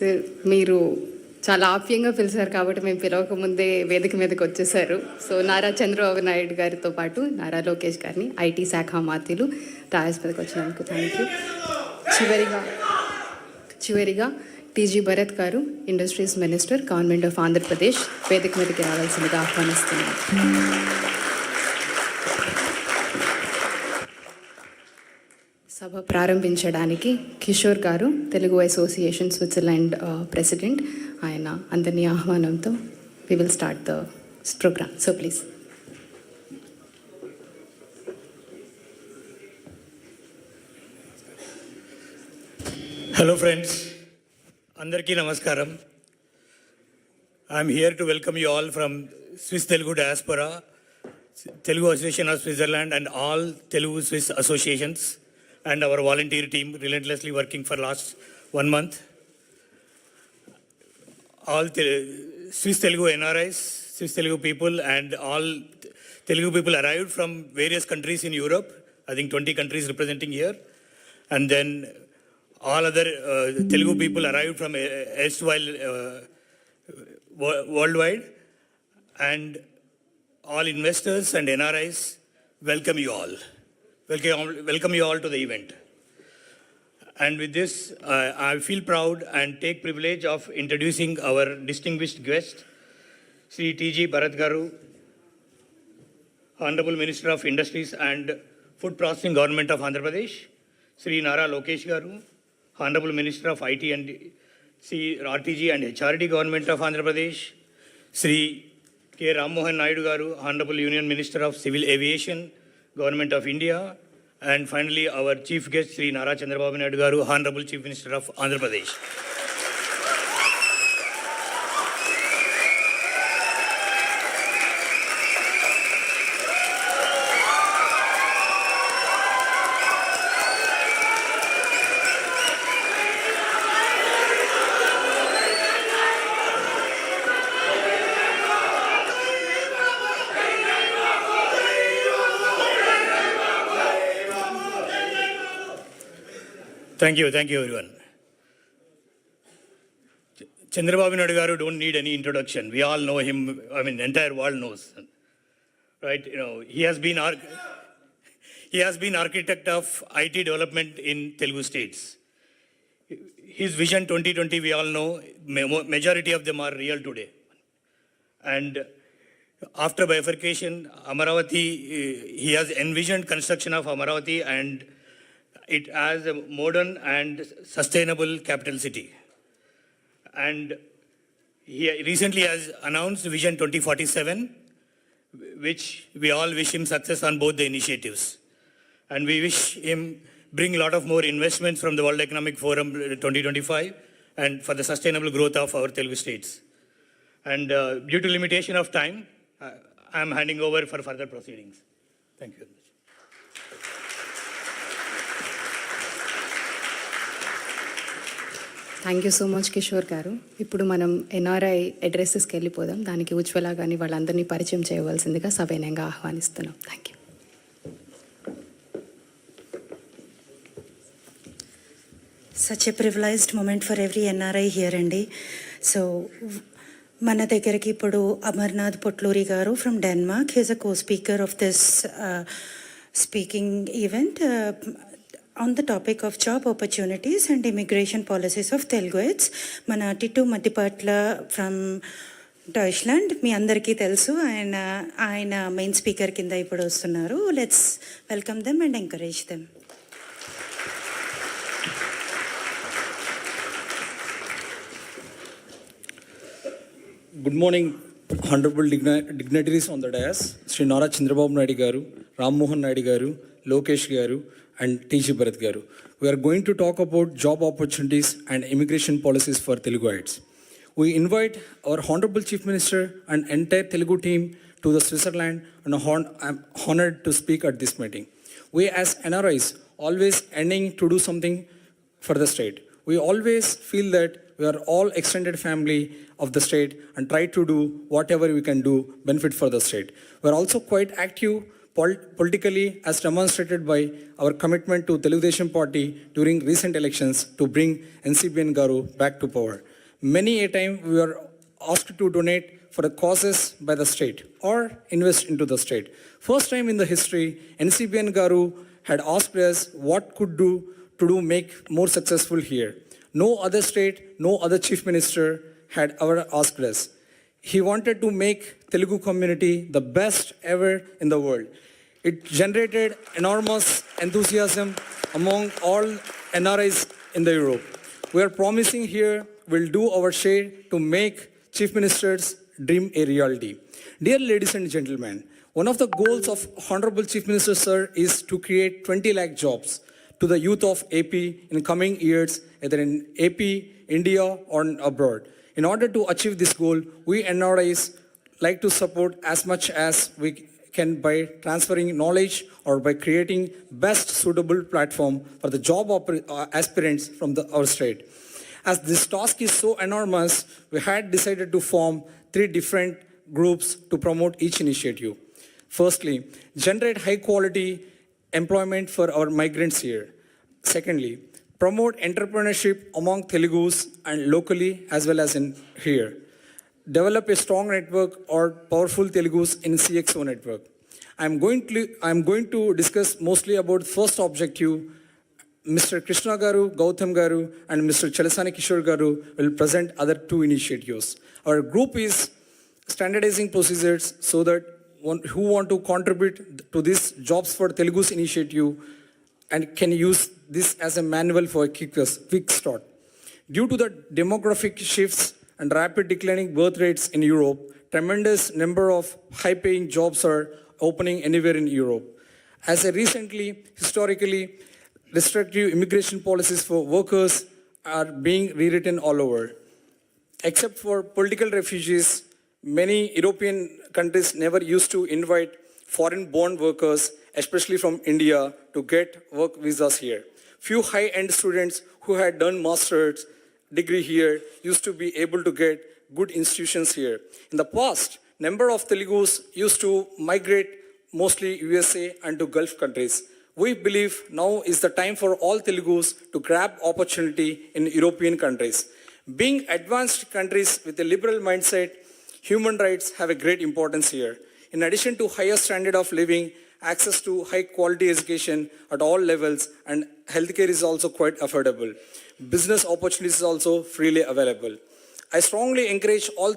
Sir మీరు చాలా ఆప్యంగా పిలిచారు కాబట్టి మేము పిలవక ముందే వేదిక మీదకి వచ్చేసారు. సో నారా చంద్రబాబు నాయుడు గారితో పాటు నారా లోకేష్ గారిని ఐటీ శాఖ మంత్రులు డాయస్ మీదకి వచ్చినందుకు థ్యాంక్ యూ. చివరిగా టీజీ భరత్ గారు industries minister government of Andhra Pradesh వేదిక మీదకి రావాల్సిందిగా ఆహ్వానిస్తున్నారు. సభ ప్రారంభించడానికి కిషోర్ గారు తెలుగు అసోసియేషన్ స్విట్జర్లాండ్ ప్రెసిడెంట్, ఆయన అందరినీ ఆహ్వానంతో we will start the programme. So please. Hello friends, Andarki Namaskaram. I am here to welcome you all from Swiss Telugu Diaspora, Telugu Association of Switzerland and all Telugu Swiss associations and our volunteer team relentlessly working for last 1 month. All Swiss Telugu NRIs, Swiss Telugu people and all Telugu people arrived from various countries in Europe, I think 20 countries representing here, and then all other Telugu people arrived from erstwhile worldwide, and all investors and NRIs welcome you all. Welcome you all to the event. And with this, I feel proud and take privilege of introducing our distinguished guest, Sri T.G. Bharat Garu, Honorable Minister of Industries and Food Processing Government of Andhra Pradesh, Sri Nara Lokesh Garu, Honorable Minister of IT and RTG and HRD Government of Andhra Pradesh, Sri K. Ram Mohan Naidu Garu, Honorable Union Minister of Civil Aviation, Government of India, and finally our Chief Guest, Sri Nara Chandrababu Naidu Garu, Honorable Chief Minister of Andhra Pradesh. Thank you everyone. Chandrababu Naidu Garu don't need any introduction. We all know him. I mean, entire world knows, right? You know, he has been architect of IT development in Telugu states. His vision 2020, we all know, majority of them are real today. And after bifurcation, Amaravati, he has envisioned construction of Amaravati and it as a modern and sustainable capital city. And he recently has announced Vision 2047, which we all wish him success on both the initiatives. And we wish him bring a lot of more investments from the World Economic Forum 2025 and for the sustainable growth of our Telugu states. And due to limitation of time, I am handing over for further proceedings. Thank you. Thank you so much Kishore గారు. ఇప్పుడు మనం NRI అడ్రస్కి వెళ్ళిపోదాం. దానికి ఉజ్వల కానీ వాళ్ళందరినీ పరిచయం చేయవలసిందిగా సవినయంగా ఆహ్వానిస్తున్నాం. Thank you. Such a privileged moment for every NRI here అండి. సో మన దగ్గరికి ఇప్పుడు అమర్నాథ్ పొట్లూరి గారు from Denmark, he's a co speaker of this speaking event on the topic of job opportunities and immigration policies of Teluguites. Mana Tittu Mattipatla from Deutschland, మీ అందరికీ తెలుసు. ఆయన main speaker కింద ఇప్పుడు వస్తున్నారు. Let's welcome them and encourage them. Good morning, honorable dignitaries on the dais, Sri Nara Chandrababu Naidu Garu, Ram Mohan Naidu Garu, Lokesh Garu, and T.G. Bharat Garu. We are going to talk about job opportunities and immigration policies for Teluguites. We invite our Honorable Chief Minister and entire Telugu team to the Switzerland, and I'm honored to speak at this meeting. We as NRIs always ending to do something for the state. We always feel that we are all extended family of the state and try to do whatever we can do benefit for the state. We are also quite active politically as demonstrated by our commitment to Telugu Desam Party during recent elections to bring NCBN Garu back to power. Many a time we are asked to donate for the causes by the state or invest into the state. First time in the history, NCBN Garu had asked us what could do to do make more successful here. No other state, no other chief minister had ever asked us. He wanted to make Telugu community the best ever in the world. It generated enormous enthusiasm among all NRIs in the Europe. We are promising here we'll do our share to make Chief Minister's dream a reality. Dear ladies and gentlemen, one of the goals of Honorable Chief Minister Sir is to create 20 lakh jobs to the youth of AP in coming years, either in AP, India or abroad. In order to achieve this goal, we NRIs like to support as much as we can by transferring knowledge or by creating best suitable platform for the job aspirants from our state. As this task is so enormous, we had decided to form 3 different groups to promote each initiative. Firstly, generate high quality employment for our migrants here. Secondly, promote entrepreneurship among Telugus and locally as well as in here. Develop a strong network or powerful Telugus in CXO network. I'm going to discuss mostly about first objective. Mr. Krishna Garu, Gautam Garu, and Mr. Chalasani Kishore Garu will present other 2 initiatives. Our group is standardizing procedures so that who want to contribute to this Jobs for Telugus initiative and can use this as a manual for a quick start. Due to the demographic shifts and rapid declining birth rates in Europe, tremendous number of high-paying jobs are opening anywhere in Europe. As a recently, historically, restrictive immigration policies for workers are being rewritten all over. Except for political refugees, many European countries never used to invite foreign-born workers, especially from India, to get work visas here. Few high-end students who had done master's degree here used to be able to get good institutions here. In the past, number of Telugus used to migrate mostly USA and to Gulf countries. We believe now is the time for all Telugus to grab opportunity in European countries. Being advanced countries with a liberal mindset, human rights have a great importance here. In addition to higher standard of living, access to high quality education at all levels, and healthcare is also quite affordable. Business opportunities is also freely available. I strongly encourage all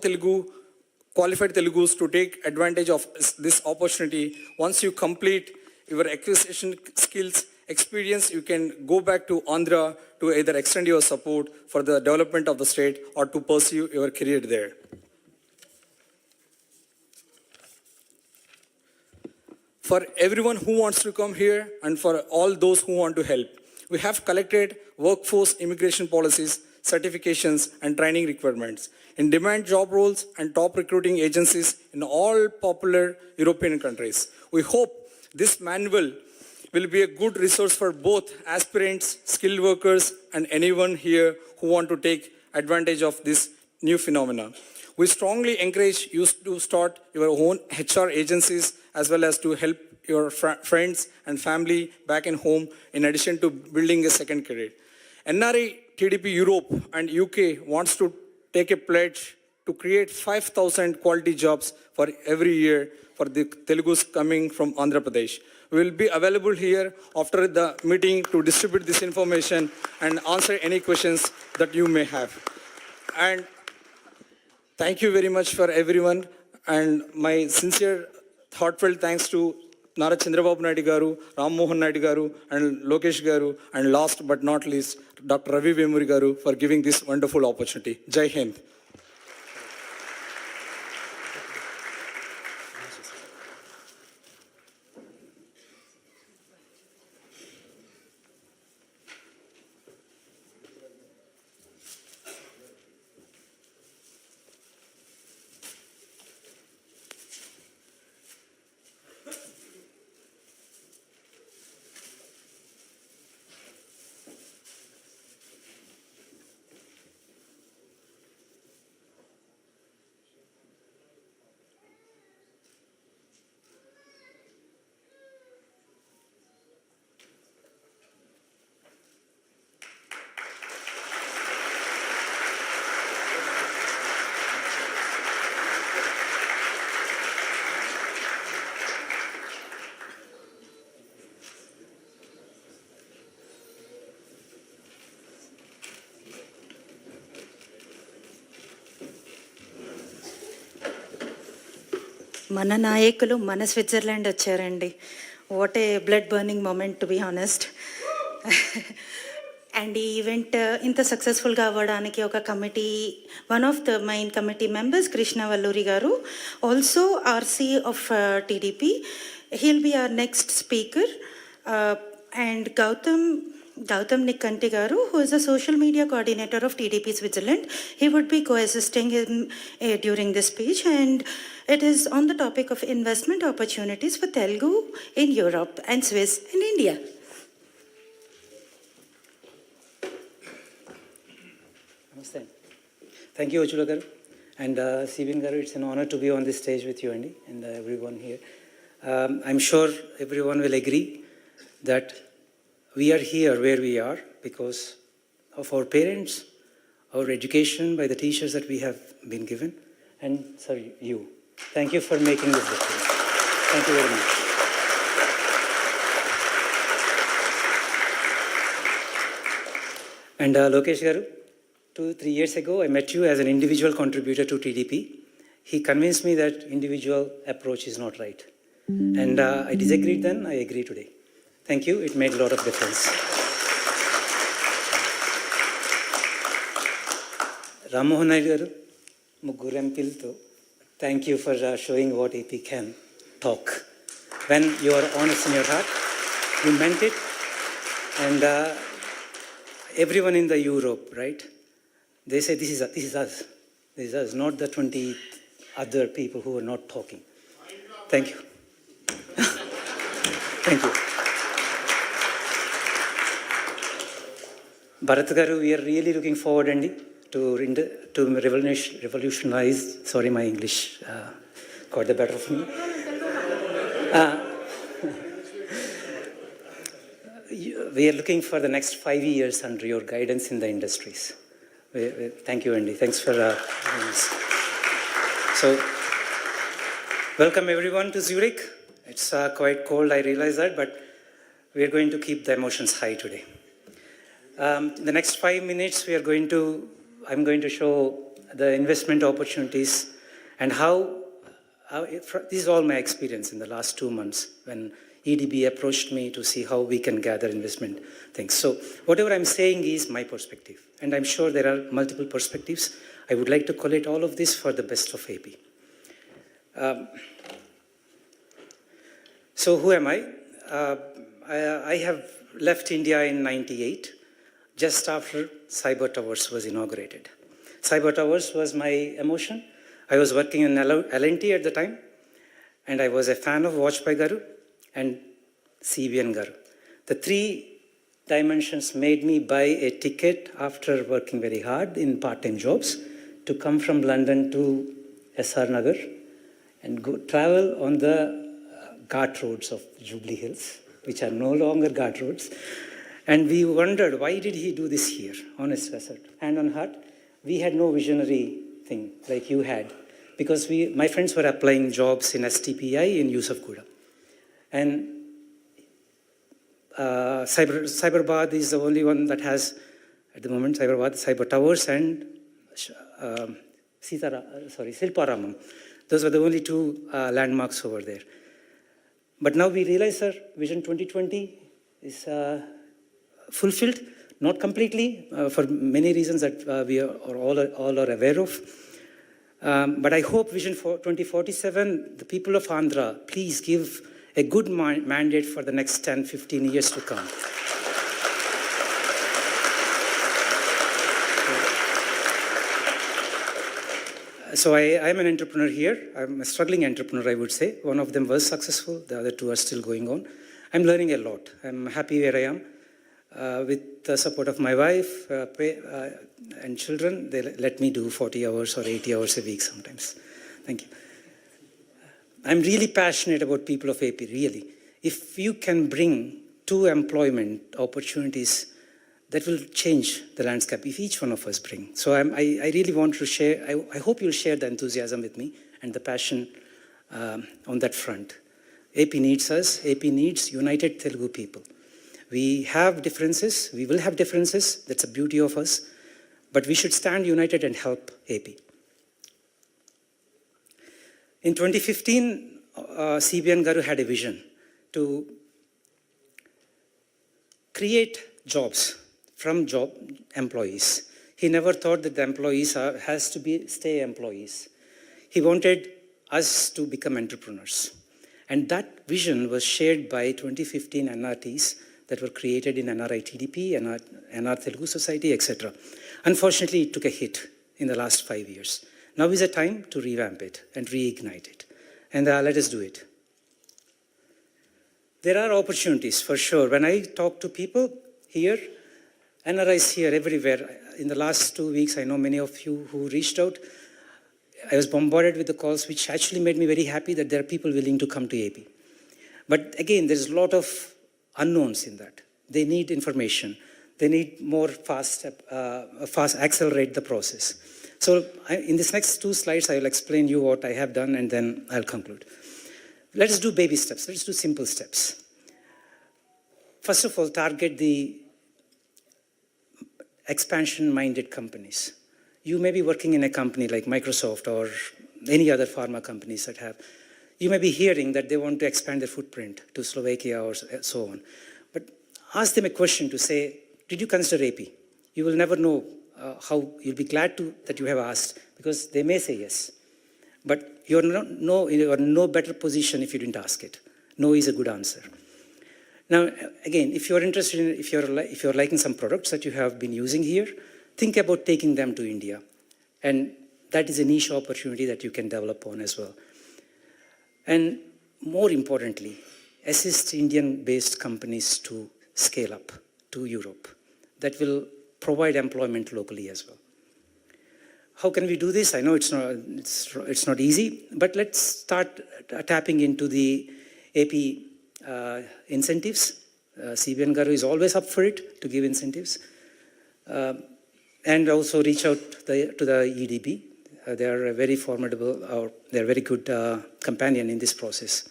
qualified Telugus to take advantage of this opportunity. Once you complete your acquisition skills, experience, you can go back to Andhra to either extend your support for the development of the state or to pursue your career there. For everyone who wants to come here and for all those who want to help, we have collected workforce immigration policies, certifications, and training requirements in demand job roles and top recruiting agencies in all popular European countries. We hope this manual will be a good resource for both aspirants, skilled workers, and anyone here who want to take advantage of this new phenomenon. We strongly encourage you to start your own HR agencies as well as to help your friends and family back in home in addition to building a second career. NRI TDP Europe and UK wants to take a pledge to create 5,000 quality jobs for every year for the Telugus coming from Andhra Pradesh. We will be available here after the meeting to distribute this information and answer any questions that you may have. And thank you very much for everyone. And my sincere, heartfelt thanks to Nara Chandrababu Naidu Garu, Ram Mohan Naidu Garu, and Lokesh Garu, and last but not least, Dr. Ravi Vemuri Garu for giving this wonderful opportunity. Jai Hind. మన నాయకులు మన Switzerland వచ్చారండి. What a blood burning moment to be honest. And ఈ event ఇంత సక్సెస్ఫుల్గా అవ్వడానికి ఒక committee, one of the main committee members Krishna Valluri garu, also RC of TDP. He'll be our next speaker. And Gautam Nikkanti garu, who is the social media coordinator of TDP Switzerland. He would be co-assisting him during this speech, and it is on the topic of investment opportunities for Telugu in Europe and Swiss in India. Namaste. Thank you, Uchula garu. And Sibin garu, it's an honor to be on this stage with you, Andy, and everyone here. I'm sure everyone will agree that we are here where we are because of our parents, our education by the teachers that we have been given, and sir, you. Thank you for making this difference. Thank you very much. And Lokesh garu, 2-3 years ago, I met you as an individual contributor to TDP. He convinced me that individual approach is not right. And I disagreed then, I agree today. Thank you, it made a lot of difference. Ram Mohan Naidu garu, Mugguru MPlto, thank you for showing what AP can talk. When you are honest in your heart, you meant it. And everyone in the Europe, right? They say this is us. This is us, not the 20 other people who are not talking. Thank you. Thank you. Bharat garu, we are really looking forward, Andy, to revolutionize. Sorry, my English got the better of me. We are looking for the next 5 years under your guidance in the industries. Thank you, Andy. Thanks for this. So, welcome everyone to Zurich. It's quite cold, I realize that, but we are going to keep the emotions high today. The next 5 minutes, I'm going to show the investment opportunities and how this is all my experience in the last 2 months when EDB approached me to see how we can gather investment things. So whatever I'm saying is my perspective, and I'm sure there are multiple perspectives. I would like to collate all of this for the best of AP. So who am I? I have left India in 98. Just after Cyber Towers was inaugurated. Cyber Towers was my emotion. I was working in L&T at the time, and I was a fan of Vajpayee Garu and CBN Garu. The 3 dimensions made me buy a ticket after working very hard in part-time jobs to come from London to SR Nagar and travel on the Ghat roads of Jubilee Hills, which are no longer Ghat roads. And we wondered, why did he do this here? Honest answer, hand on heart, we had no visionary thing like you had, because my friends were applying jobs in STPI in Yusuf Kuda. And Cyberbad is the only one that has, at the moment, Cyber Towers and Silparamam. Those were the only 2 landmarks over there. But now we realize, sir, Vision 2020 is fulfilled, not completely, for many reasons that we are all are aware of. But I hope Vision 2047, the people of Andhra, please give a good mandate for the next 10-15 years to come. So I'm an entrepreneur here. I'm a struggling entrepreneur, I would say. One of them was successful. The other 2 are still going on. I'm learning a lot. I'm happy where I am. With the support of my wife and children, they let me do 40 hours or 80 hours a week sometimes. Thank you. I'm really passionate about people of AP, really. If you can bring 2 employment opportunities, that will change the landscape if each one of us bring. So I really want to share, I hope you'll share the enthusiasm with me and the passion on that front. AP needs us. AP needs united Telugu people. We have differences. We will have differences. That's the beauty of us. But we should stand united and help AP. In 2015, CBN Garu had a vision to create jobs from job employees. He never thought that the employees has to be stay employees. He wanted us to become entrepreneurs. And that vision was shared by 2015 NRTs that were created in NRI TDP, NR Telugu Society, etc. Unfortunately, it took a hit in the last 5 years. Now is the time to revamp it and reignite it. And let us do it. There are opportunities for sure. When I talk to people here, NRIs here everywhere, in the last 2 weeks, I know many of you who reached out, I was bombarded with the calls, which actually made me very happy that there are people willing to come to AP. But again, there's a lot of unknowns in that. They need information. They need more fast accelerate the process. So in this next 2 slides, I will explain you what I have done and then I'll conclude. Let's do baby steps. Let's do simple steps. First of all, target the expansion-minded companies. You may be working in a company like Microsoft or any other pharma companies that have, you may be hearing that they want to expand their footprint to Slovakia or so on. But ask them a question to say, did you consider AP? You will never know how, you'll be glad that you have asked because they may say yes. But you're in no better position if you didn't ask it. No is a good answer. Now, again, if you're interested in, if you're liking some products that you have been using here, think about taking them to India. And that is a niche opportunity that you can develop on as well. And more importantly, assist Indian-based companies to scale up to Europe. That will provide employment locally as well. How can we do this? I know it's not easy, but let's start tapping into the AP incentives. CBN Garu is always up for it to give incentives. And also reach out to the EDB. They are a very formidable, or they're a very good companion in this process.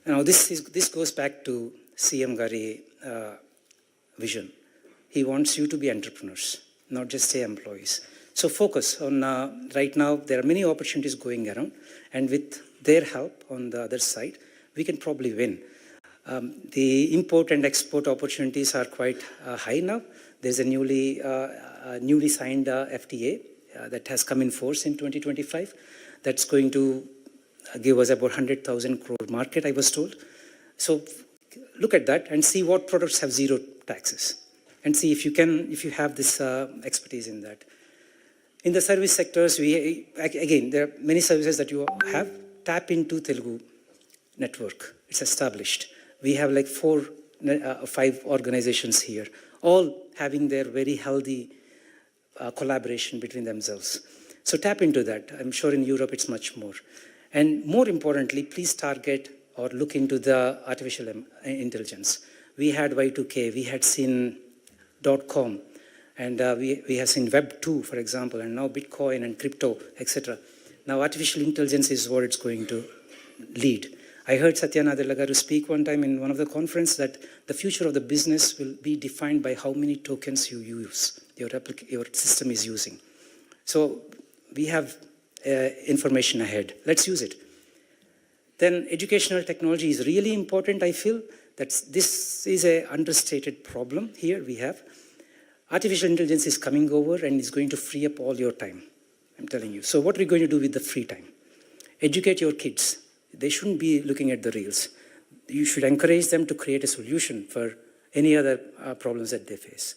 Now this goes back to CM Gari vision. He wants you to be entrepreneurs, not just say employees. So focus on, right now, there are many opportunities going around, and with their help on the other side, we can probably win. The import and export opportunities are quite high now. There's a newly signed FTA that has come in force in 2025. That's going to give us about 100,000 crore market, I was told. So look at that and see what products have zero taxes. And see if you have this expertise in that. In the service sectors, again, there are many services that you have. Tap into Telugu network. It's established. We have like 4 or 5 organizations here, all having their very healthy collaboration between themselves. So tap into that. I'm sure in Europe it's much more. And more importantly, please target or look into the artificial intelligence. We had Y2K, we had seen .com, and we have seen Web 2, for example, and now Bitcoin and crypto, etc. Now artificial intelligence is what it's going to lead. I heard Satya Nadella Garu speak one time in one of the conference that the future of the business will be defined by how many tokens you use, your system is using. So we have information ahead. Let's use it. Then educational technology is really important, I feel. This is an understated problem here we have. Artificial intelligence is coming over and is going to free up all your time, I'm telling you. So what are we going to do with the free time? Educate your kids. They shouldn't be looking at the reels. You should encourage them to create a solution for any other problems that they face.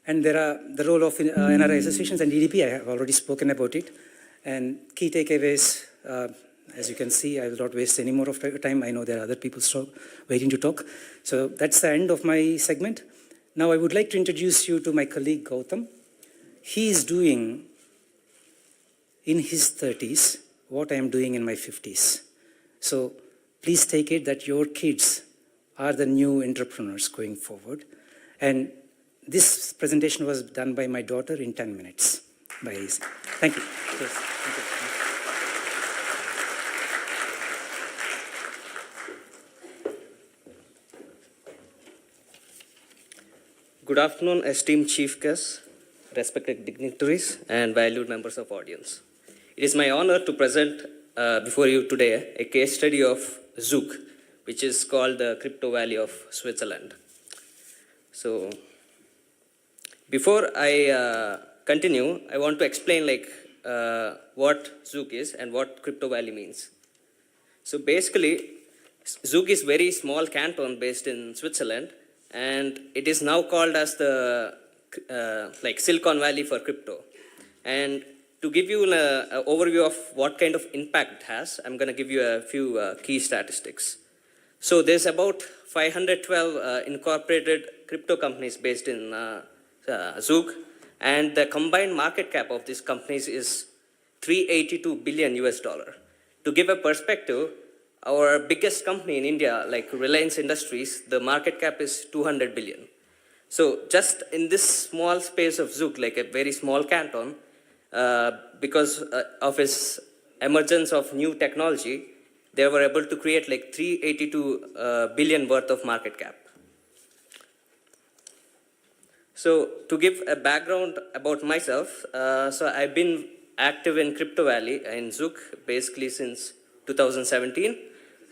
And there are the role of NRI associations and EDP. I have already spoken about it. And key takeaways, as you can see, I will not waste any more of time. I know there are other people waiting to talk. So that's the end of my segment. Now I would like to introduce you to my colleague Gautam. He is doing in his 30s what I am doing in my 50s. So please take it that your kids are the new entrepreneurs going forward. And this presentation was done by my daughter in 10 minutes. By easy. Thank you. Yes, thank you. Good afternoon, esteemed chief guests, respected dignitaries, and valued members of audience. It is my honor to present before you today a case study of Zug, which is called the Crypto Valley of Switzerland. So, before I continue, I want to explain what Zug is and what Crypto Valley means. So basically, Zug is very small canton based in Switzerland, and it is now called as the Silicon Valley for crypto. And to give you an overview of what kind of impact it has, I'm going to give you a few key statistics. So there's about 512 incorporated crypto companies based in Zug, and the combined market cap of these companies is $382 billion US. To give a perspective, our biggest company in India, like Reliance Industries, the market cap is 200 billion. So just in this small space of Zug, like a very small canton, because of its emergence of new technology, they were able to create like 382 billion worth of market cap. So to give a background about myself, so I've been active in Crypto Valley in Zug basically since 2017.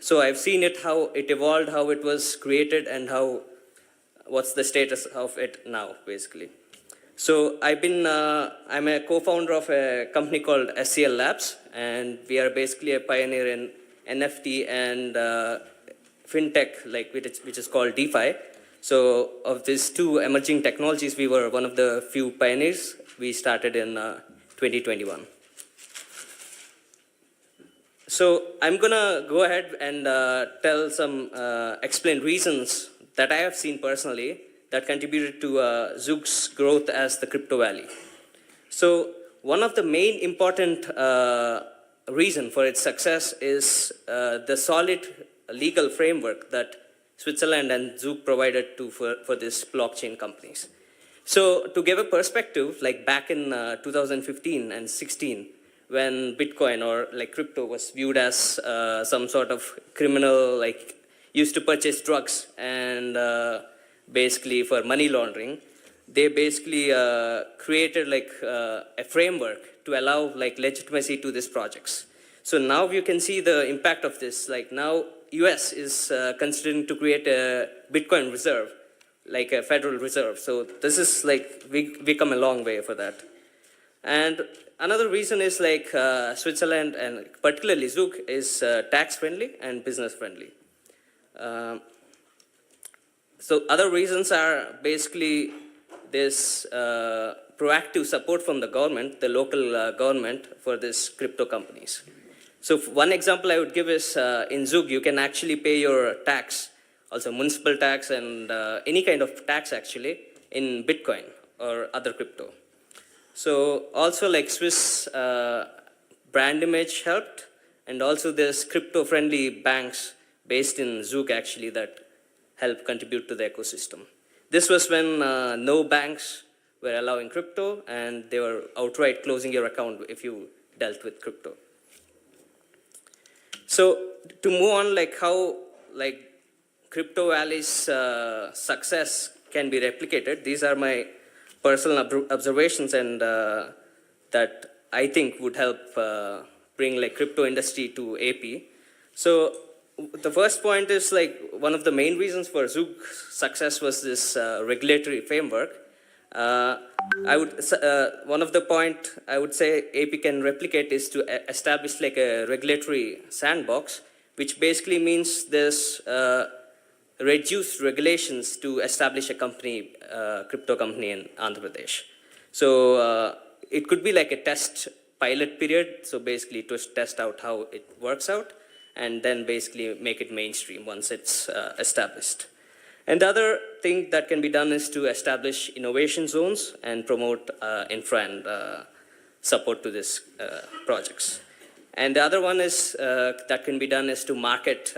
So I've seen it, how it evolved, how it was created, and what's the status of it now, basically. So I'm a co-founder of a company called SCL Labs, and we are basically a pioneer in NFT and fintech, which is called DeFi. So of these two emerging technologies, we were one of the few pioneers. We started in 2021. So I'm gonna go ahead and explain reasons that I have seen personally that contributed to Zug's growth as the Crypto Valley. So one of the main important reason for its success is the solid legal framework that Switzerland and Zug provided for these blockchain companies. So to give a perspective, like back in 2015 and 16, when Bitcoin or like crypto was viewed as some sort of criminal, like used to purchase drugs and basically for money laundering, they basically created a framework to allow legitimacy to these projects. So now you can see the impact of this. Like now US is considering to create a Bitcoin reserve, like a federal reserve. So this is we come a long way for that. And another reason is Switzerland and particularly Zug is tax friendly and business friendly. So other reasons are basically this proactive support from the government, the local government for these crypto companies. So one example I would give is in Zug, you can actually pay your tax, also municipal tax and any kind of tax actually in Bitcoin or other crypto. So also Swiss brand image helped, and also there's crypto-friendly banks based in Zug actually that help contribute to the ecosystem. This was when no banks were allowing crypto, and they were outright closing your account if you dealt with crypto. So to move on, how Crypto Valley's success can be replicated, these are my personal observations and that I think would help bring crypto industry to AP. So the first point is one of the main reasons for Zug's success was this regulatory framework. One of the point I would say AP can replicate is to establish a regulatory sandbox, which basically means there's reduced regulations to establish a company, crypto company in Andhra Pradesh. So it could be like a test pilot period. So basically to test out how it works out, and then basically make it mainstream once it's established. And the other thing that can be done is to establish innovation zones and promote infra and support to these projects. And the other one is that can be done is to market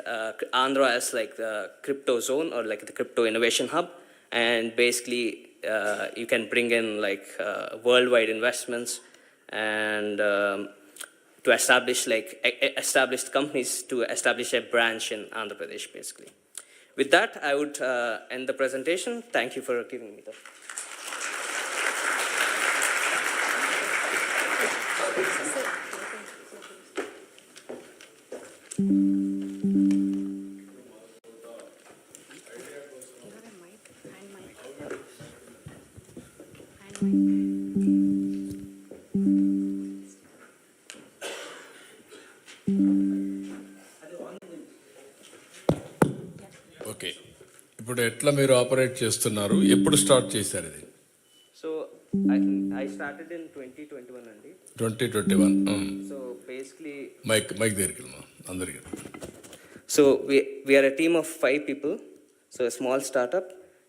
Andhra as the crypto zone or the crypto innovation hub, and basically you can bring in worldwide investments and to establish established companies to establish a branch in Andhra Pradesh basically. With that, I would end the presentation. Thank you for giving me the. Okay, ఇప్పుడు ఎట్లా మీరు operate చేస్తున్నారు, ఎప్పుడు start చేశారు ఇది? So I started in 2021 అండి. 2021. So basically, mic దగ్గరికి వెళ్ళమా అందరికి. so we are a team of 5 people, so a small startup,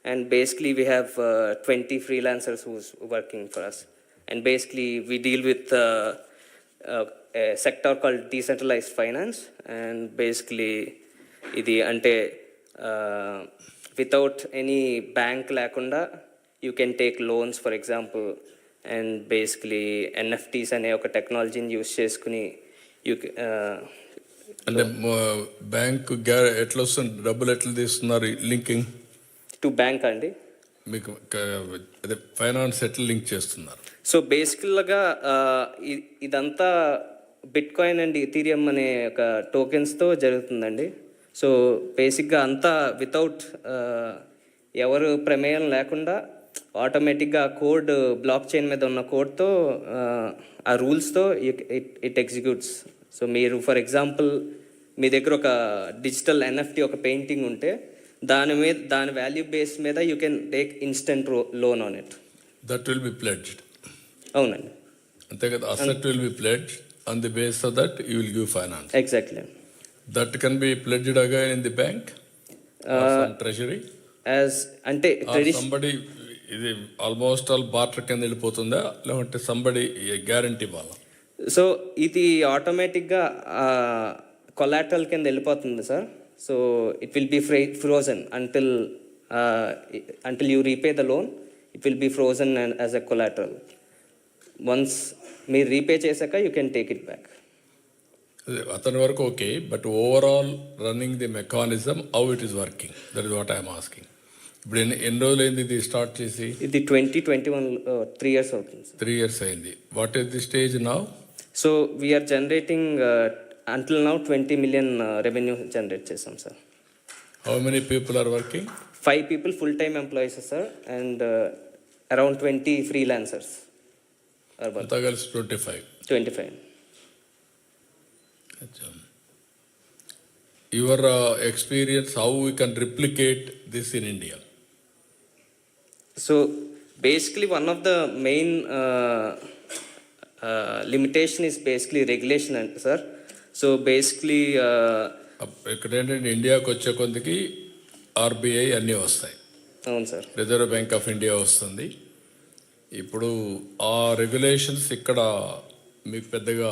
and basically we have 20 freelancers who's working for us, and basically we deal with a sector called decentralized finance, and basically ఇది అంటే without any bank లేకుండా you can take loans, for example, and basically NFTs అనే ఒక టెక్నాలజీని use చేసుకుని you అంటే bank ఎట్లా వస్తుంది, డబ్బులు ఎట్లా తీస్తున్నారు, లింకింగ్ టు బ్యాంక్ అండి. మీకు అదే ఫైనాన్స్ ఎట్లా లింక్ చేస్తున్నారు? సో బేసికల్గా ఇదంతా బిట్ కాయిన్ అండ్ ఇథీరియం అనే ఒక టోకెన్స్తో జరుగుతుందండి. సో బేసిక్గా అంతా వితౌట్ ఎవరు ప్రమేయం లేకుండా ఆటోమేటిక్గా కోడ్ బ్లాక్ చైన్ మీద ఉన్న కోడ్తో ఆ రూల్స్తో ఇట్ ఎగ్జిక్యూట్స్. సో మీరు ఫర్ ఎగ్జాంపుల్ మీ దగ్గర ఒక డిజిటల్ ఎన్ఎఫ్టీ ఒక పెయింటింగ్ ఉంటే దాని వాల్యూ బేస్ మీద you can take instant loan on it. That will be pledged. అవునండి, అంతే కదా, asset will be pledged on the base of that you will give finance. Exactly. That can be pledged again in the bank, treasury, as అంటే somebody. ఇది almost all barter కింద వెళ్ళిపోతుందా, లేదంటే somebody guarantee ఇవ్వాలా? So ఇది ఆటోమేటిక్గా collateral కింద వెళ్ళిపోతుంది sir. So it will be frozen until you repay the loan. It will be frozen as a collateral. Once మీరు రీపే చేశాక you can take it back. అతని వరకు okay, but overall running the mechanism how it is working, that is what I'm asking. ఇప్పుడు ఎన్ని రోజులు అయింది ఇది start చేసి? ఇది 2021, 3 years అవుతుంది సార్. 3 years అయింది. What is the stage now? So we are generating until now 20 million revenue generate చేసాం sir. How many people are working? 5 people full time employees sir, and around 20 freelancers are working. అంతా కలిసి 25. Your experience, how we can replicate this in India? So basically one of the main limitation is basically regulation, and sir. So basically ఇక్కడ ఏంటంటే ఇండియాకి వచ్చే కొందికి RBI అన్నీ వస్తాయి, అవును sir, reserve bank of India వస్తుంది. ఇప్పుడు ఆ రెగ్యులేషన్స్ ఇక్కడ మీకు పెద్దగా